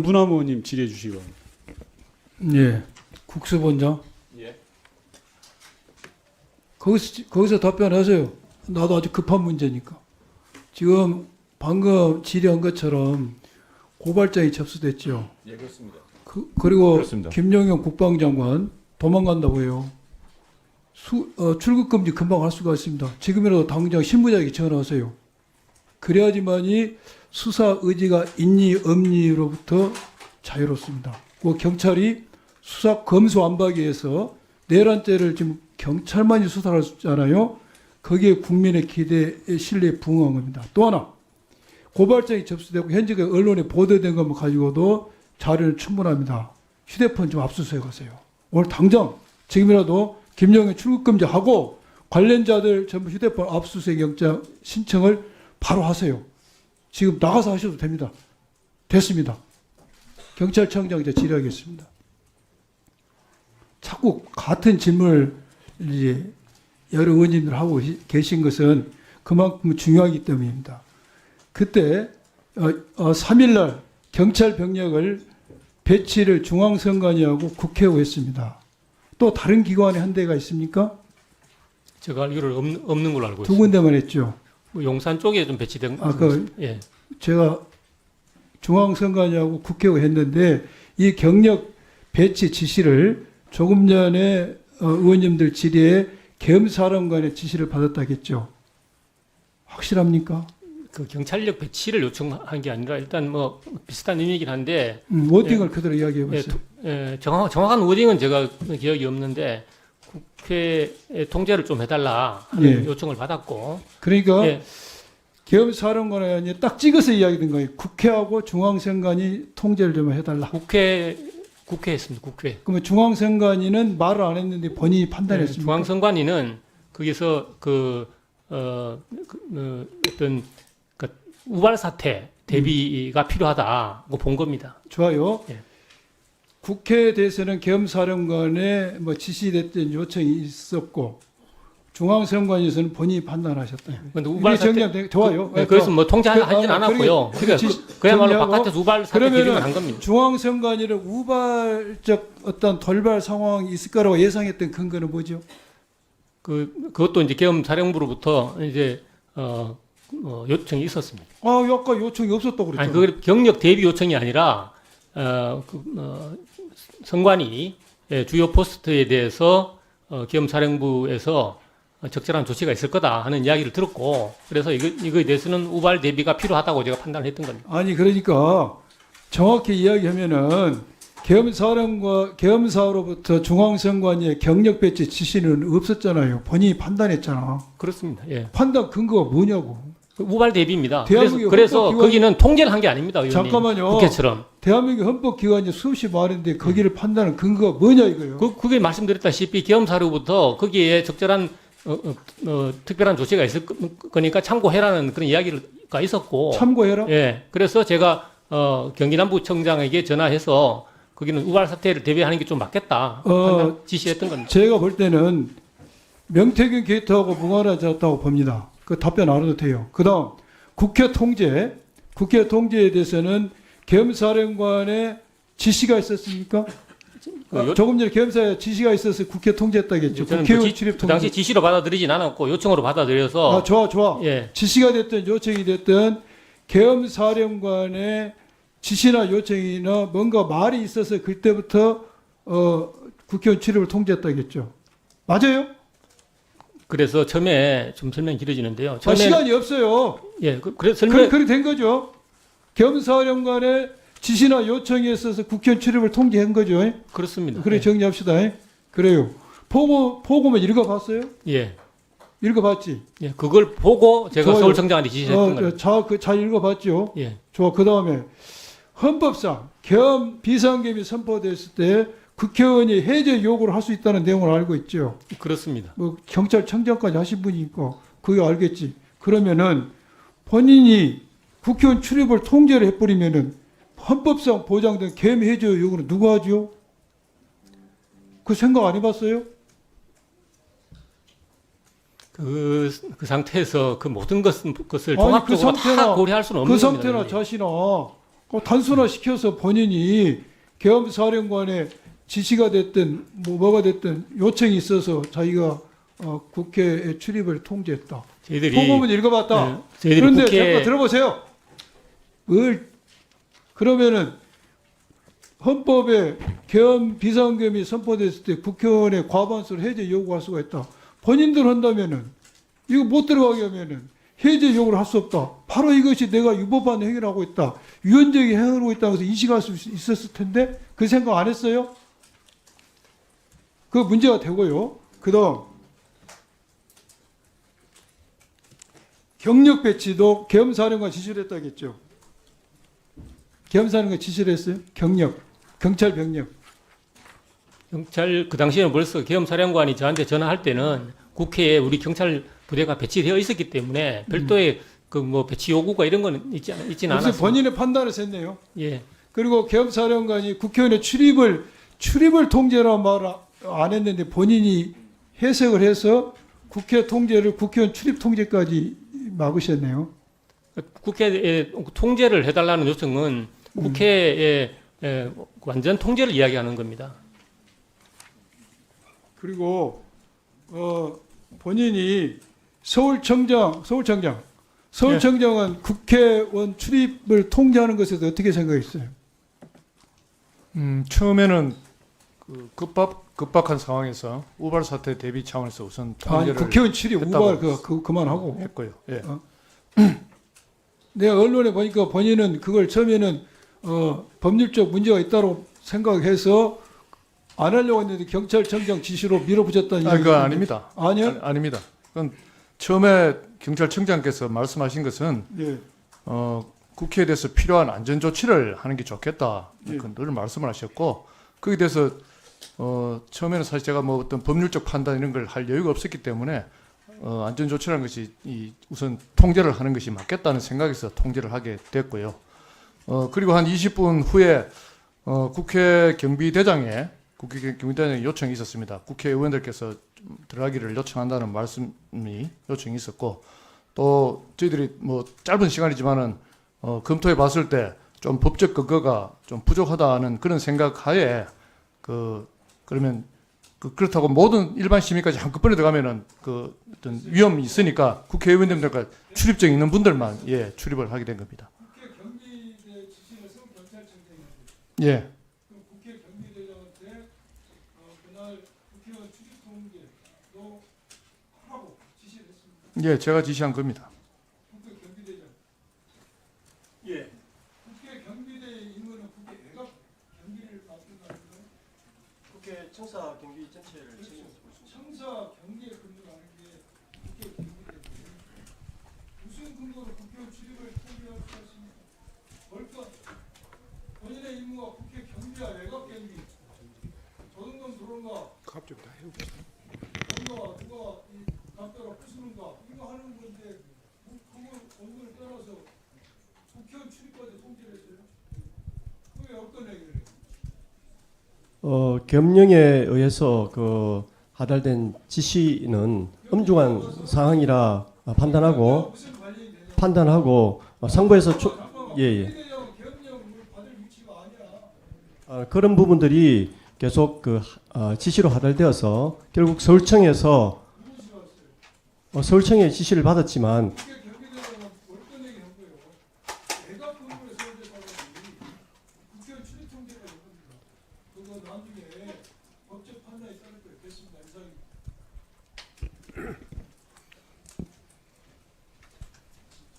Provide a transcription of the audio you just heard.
문화무 의원님 질의해 주시기 바랍니다. 예, 국수본장. 예. 거기서 답변하세요. 나도 아주 급한 문제니까. 지금 방금 질의한 것처럼 고발장이 접수됐죠. 예, 그렇습니다. 그리고 그렇습니다. 김용현 국방장관 도망간다고 해요. 출국 금지 금방 할 수가 있습니다. 지금이라도 당장 신부장에게 전화하세요. 그래야지만이 수사 의지가 있니 없니로부터 자유롭습니다. 그 경찰이 수사 검수 안박에 해서 내란죄를 지금 경찰만이 수사를 하잖아요. 거기에 국민의 기대에 신뢰에 부응한 겁니다. 또 하나 고발장이 접수되고 현재 언론에 보도된 것만 가지고도 자료는 충분합니다. 휴대폰 좀 압수수색하세요. 오늘 당장 지금이라도 김용현 출국금지하고 관련자들 전부 휴대폰 압수수색 영장 신청을 바로 하세요. 지금 나가서 하셔도 됩니다. 됐습니다. 경찰청장 이제 질의하겠습니다. 자꾸 같은 질문을 이제 여러 의원님들 하고 계신 것은 그만큼 중요하기 때문입니다. 그때 3일날 경찰 병력을 배치를 중앙선관위하고 국회하고 했습니다. 또 다른 기관에 한 대가 있습니까? 제가 알기로는 없는 걸로 알고 두 있습니다. 군데만 했죠. 뭐 용산 쪽에 좀 배치된 예. 제가 중앙선관위하고 국회하고 했는데 이 경력 배치 지시를 조금 전에 의원님들 질의에 계엄사령관의 지시를 받았다겠죠. 확실합니까? 그 경찰력 배치를 요청한 게 아니라 일단 뭐 비슷한 의미이긴 한데 워딩을 그대로 이야기해 보세요. 정확한 워딩은 제가 기억이 없는데 국회에 통제를 좀 해달라 하는 요청을 받았고 그러니까 예. 계엄사령관이 딱 찍어서 이야기된 거예요. 국회하고 중앙선관위 통제를 좀 해달라. 국회 했습니다. 국회. 그러면 중앙선관위는 말을 안 했는데 본인이 판단했습니까? 중앙선관위는 거기서 어떤 우발 사태 대비가 필요하다고 본 겁니다. 좋아요. 예. 국회에 대해서는 계엄사령관의 뭐 지시됐던 요청이 있었고 중앙선관위에서는 본인이 판단하셨다. 근데 우발 사태 좋아요. 그래서 뭐 통제하진 않았고요. 그야말로 바깥에서 우발 사태 대비만 한 겁니다. 중앙선관위를 우발적 어떤 돌발 상황이 있을 거라고 예상했던 근거는 뭐죠? 그것도 이제 계엄사령부로부터 이제 요청이 있었습니다. 아까 요청이 없었다고 그랬죠. 아니 그 경력 대비 요청이 아니라 선관위 주요 포스트에 대해서 계엄사령부에서 적절한 조치가 있을 거다 하는 이야기를 들었고 그래서 이거에 대해서는 우발 대비가 필요하다고 제가 판단을 했던 겁니다. 아니 그러니까 정확히 이야기하면은 계엄사로부터 중앙선관위의 경력 배치 지시는 없었잖아요. 본인이 판단했잖아. 그렇습니다. 예. 판단 근거가 뭐냐고. 우발 대비입니다. 대한민국 그래서 헌법기관- 거기는 통제를 한 게 아닙니다. 의원님. 잠깐만요. 국회처럼. 대한민국 헌법기관이 수없이 많은데 거기를 판단한 근거가 뭐냐 이거예요. 그게 말씀드렸다시피 계엄사로부터 거기에 적절한 특별한 조치가 있을 거니까 참고해라는 그런 이야기가 있었고. 참고해라. 예. 그래서 제가 경기남부청장에게 전화해서 거기는 우발 사태를 대비하는 게 좀 맞겠다 지시했던 겁니다. 제가 볼 때는 명태균 게이트하고 무관하다고 봅니다. 그 답변 안 해도 돼요. 그다음 국회 통제에 대해서는 계엄사령관의 지시가 있었습니까? 조금 전에 계엄사에 지시가 있어서 국회 통제했다겠죠. 저는 국회의원 출입 그 통제. 당시 지시로 받아들이진 않았고 요청으로 받아들여서 좋아. 예. 지시가 됐든 요청이 됐든 계엄사령관의 지시나 요청이나 뭔가 말이 있어서 그때부터 국회의원 출입을 통제했다겠죠. 맞아요? 그래서 처음에 좀 설명이 길어지는데요. 시간이 없어요. 예, 그래서 설명 그렇게 된 거죠. 계엄사령관의 지시나 요청에 있어서 국회의원 출입을 통제한 거죠. 그렇습니다. 그래 예. 정리합시다. 그래요. 보고만 읽어봤어요? 예. 읽어봤지. 예, 그걸 보고 제가 좋아요. 서울청장한테 지시했던 겁니다. 잘 읽어봤죠. 예. 좋아. 그 다음에 헌법상 계엄 비상계엄이 선포됐을 때 국회의원이 해제 요구를 할 수 있다는 내용을 알고 있죠. 그렇습니다. 뭐 경찰청장까지 하신 분이니까 그거 알겠지. 그러면은 본인이 국회의원 출입을 통제를 해버리면은 헌법상 보장된 계엄 해제 요구는 누가 하죠? 그 생각 안 해봤어요? 그 상태에서 그 모든 것을 아니, 종합적으로 다 고려할 수는 없는 그 겁니다. 상태나 의원님. 자신아 단순화시켜서 본인이 계엄사령관의 지시가 됐든 뭐가 됐든 요청이 있어서 자기가 국회에 출입을 통제했다. 저희들이 소금은 읽어봤다. 네, 저희들이 그런데 국회 잠깐 들어보세요. 그러면은 헌법에 계엄 비상계엄이 선포됐을 때 국회의원의 과반수를 해제 요구할 수가 있다. 본인들 한다면은 이거 못 들어가게 하면은 해제 요구를 할 수 없다. 바로 이것이 내가 위법한 행위를 하고 있다. 위헌적인 행위를 하고 있다고 해서 인식할 수 있었을 텐데 그 생각 안 했어요? 그 문제가 되고요. 그다음 경력 배치도 계엄사령관 지시를 했다겠죠. 계엄사령관 지시를 했어요. 경찰 병력. 경찰 그 당시에는 벌써 계엄사령관이 저한테 전화할 때는 국회에 우리 경찰 부대가 배치되어 있었기 때문에 별도의 그 뭐 배치 요구가 이런 거는 있지는 무슨 않았습니다. 본인의 판단을 했네요. 예. 그리고 계엄사령관이 국회의원의 출입을 통제라 말 안 했는데 본인이 해석을 해서 국회 통제를 국회의원 출입 통제까지 막으셨네요. 국회에 통제를 해달라는 요청은 국회의 완전 통제를 이야기하는 겁니다. 그리고 본인이 서울청장은 국회의원 출입을 통제하는 것에 대해서 어떻게 생각했어요? 처음에는 그 급박한 상황에서 우발 사태 대비 차원에서 우선 아니, 통제를 국회의원 출입 했다고 우발 그만하고. 했고요. 예. 내가 언론에 보니까 본인은 그걸 처음에는 법률적 문제가 있다고 생각해서 안 하려고 했는데 경찰청장 지시로 밀어붙였다는 이야기. 그거 아닙니다. 아니요? 아닙니다. 그건 처음에 경찰청장께서 말씀하신 것은 예. 국회에 대해서 필요한 안전 조치를 하는 게 좋겠다. 예. 늘 말씀을 하셨고 거기에 대해서 처음에는 사실 제가 뭐 어떤 법률적 판단 이런 걸 할 여유가 없었기 때문에 안전 조치라는 것이 우선 통제를 하는 것이 맞겠다는 생각에서 통제를 하게 됐고요. 그리고 한 20분 후에 국회 경비대장에 요청이 있었습니다. 국회의원들께서 들어가기를 요청한다는 말씀이 요청이 있었고 또 저희들이 뭐 짧은 시간이지만은 검토해 봤을 때 좀 법적 근거가 좀 부족하다는 그런 생각하에 그러면 그렇다고 모든 일반 시민까지 한꺼번에 들어가면은 그 어떤 위험이 있으니까 국회의원님들과 출입증 있는 분들만 출입을 하게 된 겁니다. 국회 경비대 지시는 서울경찰청장이었어요. 예. 그럼 국회 경비대장한테 그날 국회의원 출입 통제도 하라고 지시를 했습니다. 예, 제가 지시한 겁니다. 국회 경비대장. 예. 국회 경비대의 임무는 국회 외곽 경비를 맡는다는 거예요? 국회 청사 경비 전체를 책임져서 볼 수 있습니다. 청사 경비에 근무하는 게 국회 경비대인데 무슨 근거로 국회의원 출입을 통제할 수 있습니까? 벌써 본인의 임무가 국회 경비와 외곽 경비 조등금 들어온가 갑자기 다 해봅시다. 누가 이 갖다가 부수는가 이거 하는 건데 그걸 원문을 떠나서 국회의원 출입까지 통제를 했어요. 그게 어떤 얘기를 해요? 겸령에 의해서 하달된 지시는 엄중한 사항이라 판단하고 무슨 관련이 되냐? 상부에서 잠깐만. 예. 경비대장 계엄령을 받을 위치가 아니야. 그런 부분들이 계속 지시로 하달되어서 결국 서울청에서 서울청의 지시를 받았지만 국회 경비대장은 어떤 얘기 한 거예요? 내가 근무에 서울대 사람이 국회의원 출입 통제가 있는 겁니다. 그거 나중에 법적 판단이 따를 거예요. 됐습니다.